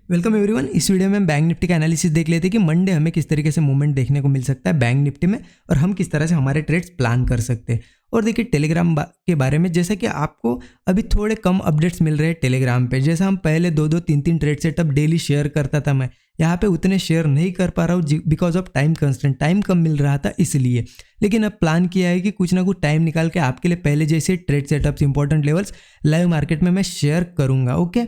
Welcome everyone. इस video में हम बैंक निफ्टी का एनालिसिस देख लेते हैं कि मंडे हमें किस तरीके से मूवमेंट देखने को मिल सकता है बैंक निफ्टी में और हम किस तरह से हमारे ट्रेड्स प्लान कर सकते हैं। और देखिए टेलीग्राम के बारे में, जैसा कि आपको अभी थोड़े कम अपडेट्स मिल रहे हैं टेलीग्राम पे। जैसा हम पहले 2-2, 3-3 ट्रेड सेटअप डेली शेयर करता था, मैं यहाँ पे उतने शेयर नहीं कर पा रहा हूँ because of time constraint. Time कम मिल रहा था इसलिए, लेकिन अब प्लान किया है कि कुछ ना कुछ टाइम निकाल के आपके लिए पहले जैसे trade setups, important levels live market में मैं शेयर करूँगा। ओके,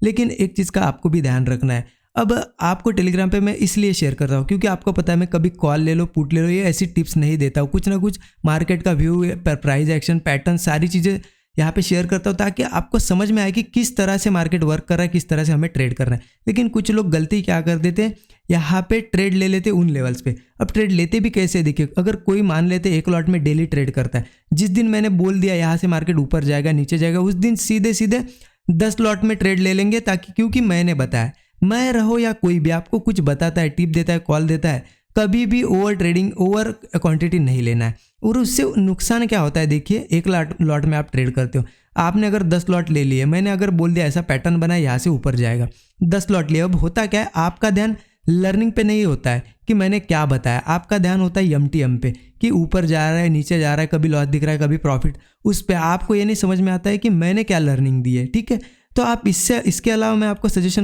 लेकिन एक चीज़ का आपको भी ध्यान रखना है। अब आपको टेलीग्राम पे मैं इसलिए शेयर कर रहा हूँ क्योंकि आपको पता है मैं कभी कॉल ले लो, पुट ले लो, ये ऐसी टिप्स नहीं देता हूँ। कुछ ना कुछ मार्केट का व्यू, प्राइस एक्शन, पैटर्न, सारी चीज़ें यहाँ पे शेयर करता हूँ ताकि आपको समझ में आए कि किस तरह से मार्केट वर्क कर रहा है, किस तरह से हमें ट्रेड करना है। लेकिन कुछ लोग गलती क्या कर देते हैं, यहाँ पे ट्रेड ले लेते उन लेवल्स पे। अब ट्रेड लेते भी कैसे, देखिए अगर कोई मान लेते एक लॉट में डेली ट्रेड करता है, जिस दिन मैंने बोल दिया यहाँ से मार्केट ऊपर जाएगा नीचे जाएगा, उस दिन सीधे सीधे 10 लॉट में ट्रेड ले लेंगे, ताकि क्योंकि मैंने बताया, मैं रहो या कोई भी आपको कुछ बताता है, टिप देता है, कॉल देता है, कभी भी ओवर ट्रेडिंग, ओवर क्वांटिटी नहीं लेना है। और उससे नुकसान क्या होता है, देखिए एक लॉट में आप ट्रेड करते हो, आपने अगर 10 लॉट ले लिए, मैंने अगर बोल दिया ऐसा पैटर्न बना यहाँ से ऊपर जाएगा, 10 लॉट लिए, अब होता क्या है, आपका ध्यान लर्निंग पे नहीं होता है कि मैंने क्या बताया, आपका ध्यान होता है एम पे कि ऊपर जा रहा है, नीचे जा रहा है, कभी लॉस दिख रहा है, कभी प्रॉफिट, उस पर आपको ये नहीं समझ में आता है कि मैंने क्या लर्निंग दी है। ठीक है, तो आप इसके अलावा मैं आपको सजेस्ट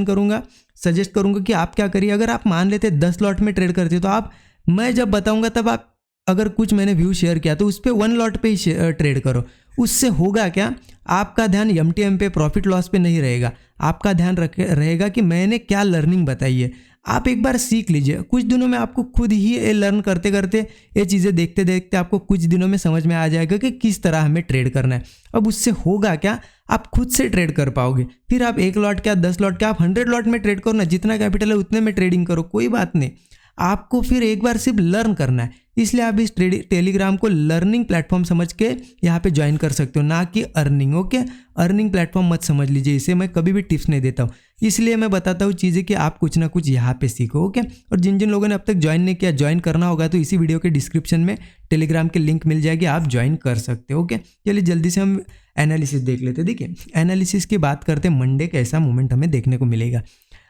करूंगा कि आप क्या करिए। अगर आप मान लेते 10 लॉट में ट्रेड करते हो तो आप, मैं जब बताऊंगा तब आप, अगर कुछ मैंने व्यू शेयर किया तो उस पर 1 लॉट पे ही ट्रेड करो। उससे होगा क्या, आपका ध्यान एम पे, प्रॉफिट लॉस पे नहीं रहेगा, आपका ध्यान रहेगा कि मैंने क्या लर्निंग बताई है। आप एक बार सीख लीजिए, कुछ दिनों में आपको खुद ही ये लर्न करते करते, ये चीज़ें देखते देखते आपको कुछ दिनों में समझ में आ जाएगा कि किस तरह हमें ट्रेड करना है। अब उससे होगा क्या, आप खुद से ट्रेड कर पाओगे। फिर आप 1 लॉट क्या, 10 लॉट क्या, आप 100 लॉट में ट्रेड करो ना, जितना कैपिटल है उतने में ट्रेडिंग करो, कोई बात नहीं। आपको फिर एक बार सिर्फ लर्न करना है, इसलिए आप इस टेलीग्राम को लर्निंग प्लेटफॉर्म समझ के यहाँ पे ज्वाइन कर सकते हो, ना कि अर्निंग। ओके, अर्निंग प्लेटफॉर्म मत समझ लीजिए इसे, मैं कभी भी टिप्स नहीं देता हूँ, इसलिए मैं बताता हूँ चीज़ें कि आप कुछ ना कुछ यहाँ पे सीखो। ओके, और जिन जिन लोगों ने अब तक ज्वाइन नहीं किया, ज्वाइन करना होगा तो इसी वीडियो के डिस्क्रिप्शन में टेलीग्राम की लिंक मिल जाएगी, आप ज्वाइन कर सकते हो। ओके, चलिए जल्दी से हम एनालिसिस देख लेते हैं। देखिए एनालिसिस की बात करते हैं, मंडे कैसा मूवमेंट हमें देखने को मिलेगा।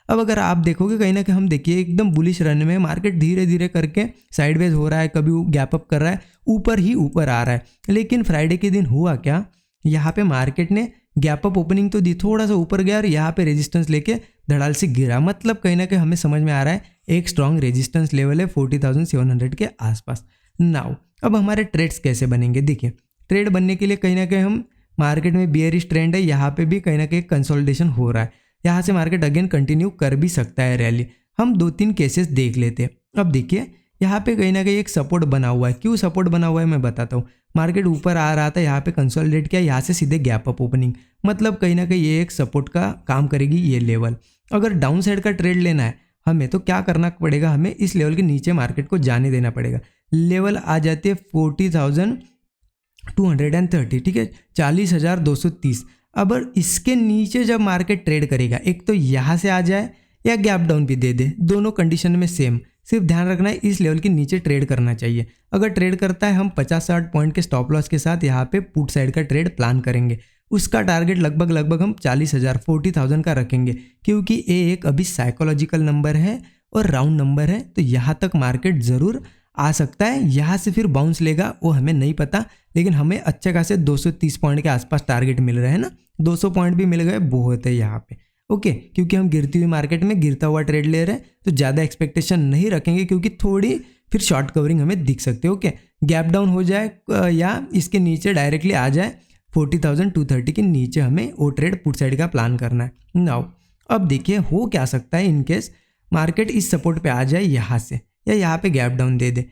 अब अगर आप देखोगे कहीं ना कहीं, हम देखिए एकदम बुलिश रन में मार्केट धीरे धीरे करके साइडवेज हो रहा है, कभी गैप अप कर रहा है, ऊपर ही ऊपर आ रहा है। लेकिन फ्राइडे के दिन हुआ क्या, यहाँ पे मार्केट ने गैप अप ओपनिंग तो दी, थोड़ा सा ऊपर गया और यहाँ पे रेजिस्टेंस लेके धड़ाल से गिरा। मतलब कहीं ना कहीं हमें समझ में आ रहा है एक स्ट्रॉन्ग रेजिस्टेंस लेवल है 40,700 के आसपास। नाउ अब हमारे ट्रेड्स कैसे बनेंगे, देखिए ट्रेड बनने के लिए कहीं ना कहीं हम, मार्केट में बियरिश ट्रेंड है, यहाँ पे भी कहीं ना कहीं कंसोलिडेशन हो रहा है, यहाँ से मार्केट अगेन कंटिन्यू कर भी सकता है रैली। हम 2-3 केसेस देख लेते हैं। अब देखिए यहाँ पे कहीं ना कहीं एक सपोर्ट बना हुआ है, क्यों सपोर्ट बना हुआ है मैं बताता हूँ। मार्केट ऊपर आ रहा था, यहाँ पे कंसोलिडेट किया, यहाँ से सीधे गैप अप ओपनिंग, मतलब कहीं ना कहीं ये एक सपोर्ट का काम करेगी ये लेवल। अगर डाउन साइड का ट्रेड लेना है हमें, तो क्या करना पड़ेगा, हमें इस लेवल के नीचे मार्केट को जाने देना पड़ेगा। लेवल आ जाती है 40,230, ठीक है, 40,230। अब इसके नीचे जब मार्केट ट्रेड करेगा, एक तो यहाँ से आ जाए या गैप डाउन भी दे दे, दोनों कंडीशन में सेम, सिर्फ ध्यान रखना है इस लेवल के नीचे ट्रेड करना चाहिए। अगर ट्रेड करता है, हम 50-60 पॉइंट के स्टॉप लॉस के साथ यहाँ पे पुट साइड का ट्रेड प्लान करेंगे। उसका टारगेट लगभग हम 40,000 का रखेंगे, क्योंकि ये एक अभी साइकोलॉजिकल नंबर है और राउंड नंबर है, तो यहाँ तक मार्केट ज़रूर आ सकता है। यहाँ से फिर बाउंस लेगा वो हमें नहीं पता, लेकिन हमें अच्छे खासे 230 पॉइंट के आसपास टारगेट मिल रहे हैं ना, 200 पॉइंट भी मिल गए, बहुत है यहाँ पे। ओके, क्योंकि हम गिरती हुई मार्केट में गिरता हुआ ट्रेड ले रहे हैं, तो ज़्यादा एक्सपेक्टेशन नहीं रखेंगे, क्योंकि थोड़ी फिर शॉर्ट कवरिंग हमें दिख सकती है। ओके, गैप डाउन हो जाए या इसके नीचे डायरेक्टली आ जाए 40,230 के नीचे, हमें वो ट्रेड पुट साइड का प्लान करना है। नाउ अब देखिए हो क्या सकता है, इनकेस मार्केट इस सपोर्ट पे आ जाए यहाँ से, या यहाँ पे गैप डाउन दे दे,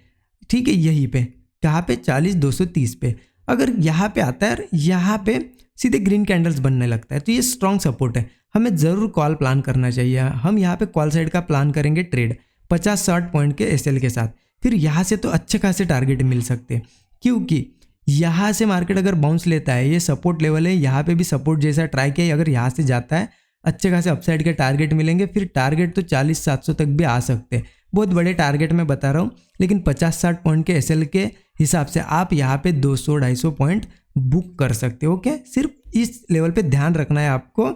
ठीक है, यहीं पे कहाँ पे 40,230 पे, अगर यहाँ पे आता है, यहाँ पे सीधे ग्रीन कैंडल्स बनने लगता है, तो ये स्ट्रॉन्ग सपोर्ट है, हमें ज़रूर कॉल प्लान करना चाहिए। हम यहाँ पे कॉल साइड का प्लान करेंगे ट्रेड 50-60 पॉइंट के एसएल के साथ। फिर यहाँ से तो अच्छे खासे टारगेट मिल सकते हैं, क्योंकि यहाँ से मार्केट अगर बाउंस लेता है, ये सपोर्ट लेवल है, यहाँ पे भी सपोर्ट जैसा ट्राई किया, अगर यहाँ से जाता है अच्छे खासे अपसाइड के टारगेट मिलेंगे। फिर टारगेट तो 40,700 तक भी आ सकते हैं, बहुत बड़े टारगेट मैं बता रहा हूँ, लेकिन 50-60 पॉइंट के एसएल के हिसाब से आप यहाँ पे 200-250 पॉइंट बुक कर सकते हो। ओके, सिर्फ इस लेवल पे ध्यान रखना है आपको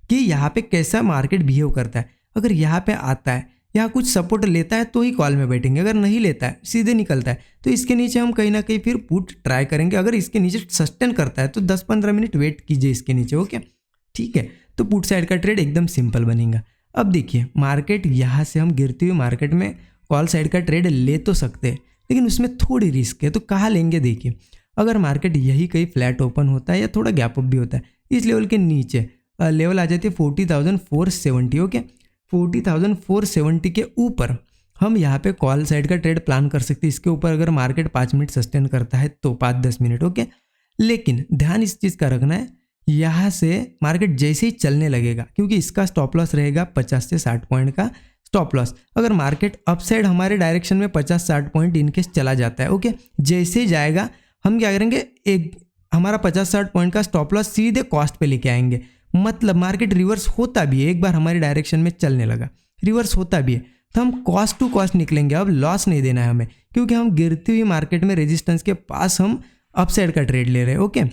कि यहाँ पे कैसा मार्केट बिहेव करता है। अगर यहाँ पे आता है, यहाँ कुछ सपोर्ट लेता है तो ही कॉल में बैठेंगे, अगर नहीं लेता है सीधे निकलता है तो इसके नीचे हम कहीं ना कहीं फिर पुट ट्राई करेंगे। अगर इसके नीचे सस्टेन करता है तो 10-15 मिनट वेट कीजिए इसके नीचे, ओके ठीक है। तो पुट साइड का ट्रेड एकदम सिंपल बनेगा। अब देखिए मार्केट यहाँ से हम गिरती हुई मार्केट में कॉल साइड का ट्रेड ले तो सकते हैं, लेकिन उसमें थोड़ी रिस्क है। तो कहाँ लेंगे, देखिए अगर मार्केट यही कहीं फ्लैट ओपन होता है या थोड़ा गैप अप भी होता है, इस लेवल के नीचे लेवल आ जाती है 40,470, ओके 40,470 के ऊपर हम यहाँ पे कॉल साइड का ट्रेड प्लान कर सकते हैं। इसके ऊपर अगर मार्केट 5 मिनट सस्टेन करता है तो 5-10 मिनट, ओके। लेकिन ध्यान इस चीज़ का रखना है, यहाँ से मार्केट जैसे ही चलने लगेगा, क्योंकि इसका स्टॉप लॉस रहेगा 50 से 60 पॉइंट का स्टॉप लॉस। अगर मार्केट अपसाइड हमारे डायरेक्शन में 50-60 पॉइंट इनकेस चला जाता है, ओके जैसे ही जाएगा हम क्या करेंगे, एक हमारा 50-60 पॉइंट का स्टॉप लॉस सीधे कॉस्ट पे लेके आएंगे। मतलब मार्केट रिवर्स होता भी है, एक बार हमारी डायरेक्शन में चलने लगा रिवर्स होता भी है तो हम कॉस्ट टू कॉस्ट निकलेंगे। अब लॉस नहीं देना है हमें, क्योंकि हम गिरती हुई मार्केट में रेजिस्टेंस के पास हम अपसाइड का ट्रेड ले रहे हैं, ओके।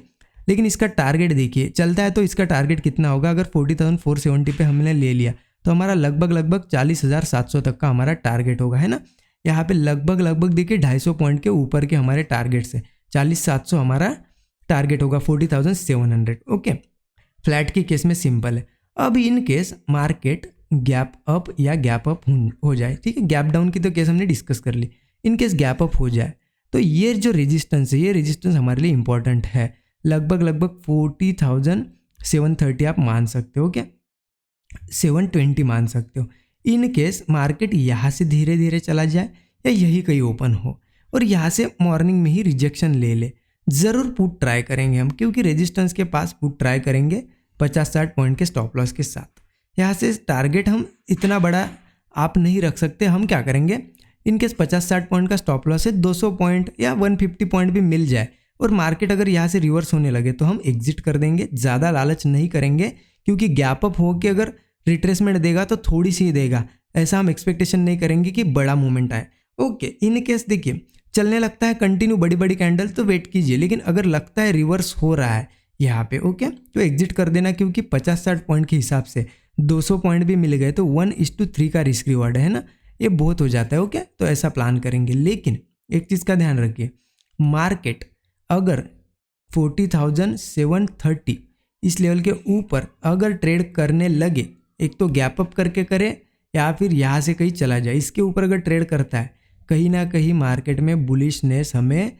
लेकिन इसका टारगेट देखिए, चलता है तो इसका टारगेट कितना होगा, अगर 40,470 पे हमने ले लिया तो हमारा लगभग 40,700 तक का हमारा टारगेट होगा, है ना। यहाँ पे लगभग देखिए 250 पॉइंट के ऊपर के हमारे टारगेट से 40,700 हमारा टारगेट होगा 40,700, ओके। फ्लैट के केस में सिंपल है। अब in case market gap up या गैप अप हो जाए, ठीक है, गैप डाउन की तो केस हमने डिस्कस कर ली, इन केस गैप अप हो जाए तो ये जो रेजिस्टेंस है, ये रेजिस्टेंस हमारे लिए इंपॉर्टेंट है। लगभग 40,730 आप मान सकते हो, क्या 720 मान सकते हो। इन केस मार्केट यहाँ से धीरे धीरे चला जाए या यही कहीं ओपन हो और यहाँ से मॉर्निंग में ही रिजेक्शन ले ले, ज़रूर पुट ट्राई करेंगे हम, क्योंकि रेजिस्टेंस के पास पुट ट्राई करेंगे 50-60 पॉइंट के स्टॉप लॉस के साथ। यहाँ से टारगेट हम इतना बड़ा आप नहीं रख सकते, हम क्या करेंगे, इनकेस 50-60 पॉइंट का स्टॉप लॉस है, 200 पॉइंट या 150 पॉइंट भी मिल जाए और मार्केट अगर यहाँ से रिवर्स होने लगे तो हम एग्जिट कर देंगे। ज़्यादा लालच नहीं करेंगे, क्योंकि गैप अप हो के अगर रिट्रेसमेंट देगा तो थोड़ी सी ही देगा, ऐसा हम एक्सपेक्टेशन नहीं करेंगे कि बड़ा मूवमेंट आए, ओके। इन केस देखिए चलने लगता है कंटिन्यू बड़ी कैंडल तो वेट कीजिए, लेकिन अगर लगता है रिवर्स हो रहा है यहाँ पे, ओके तो एग्जिट कर देना, क्योंकि 50-60 पॉइंट के हिसाब से 200 पॉइंट भी मिल गए तो 1:3 का रिस्क रिवॉर्ड है ना, ये बहुत हो जाता है, ओके। तो ऐसा प्लान करेंगे। लेकिन एक चीज़ का ध्यान रखिए, मार्केट अगर 40,730 इस लेवल के ऊपर अगर ट्रेड करने लगे, एक तो गैप अप करके करे या फिर यहाँ से कहीं चला जाए, इसके ऊपर अगर ट्रेड करता है कहीं ना कहीं मार्केट में बुलिशनेस हमें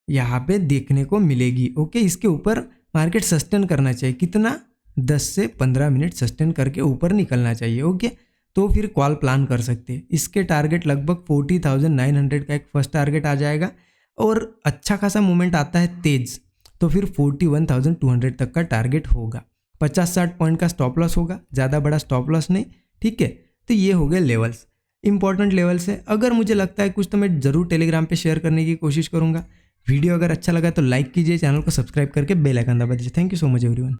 यहाँ पे देखने को मिलेगी, ओके। इसके ऊपर मार्केट सस्टेन करना चाहिए, कितना 10 से 15 मिनट सस्टेन करके ऊपर निकलना चाहिए, ओके। तो फिर कॉल प्लान कर सकते हैं। इसके टारगेट लगभग 40,900 का एक फर्स्ट टारगेट आ जाएगा और अच्छा खासा मूवमेंट आता है तेज तो फिर 41,200 तक का टारगेट होगा। 50-60 पॉइंट का स्टॉप लॉस होगा, ज़्यादा बड़ा स्टॉप लॉस नहीं, ठीक है। तो ये हो गए लेवल्स, इंपॉर्टेंट लेवल्स है। अगर मुझे लगता है कुछ तो मैं ज़रूर टेलीग्राम पे शेयर करने की कोशिश करूँगा। वीडियो अगर अच्छा लगा तो लाइक कीजिए, चैनल को सब्सक्राइब करके बेल आइकन दबा दीजिए। Thank you so much everyone.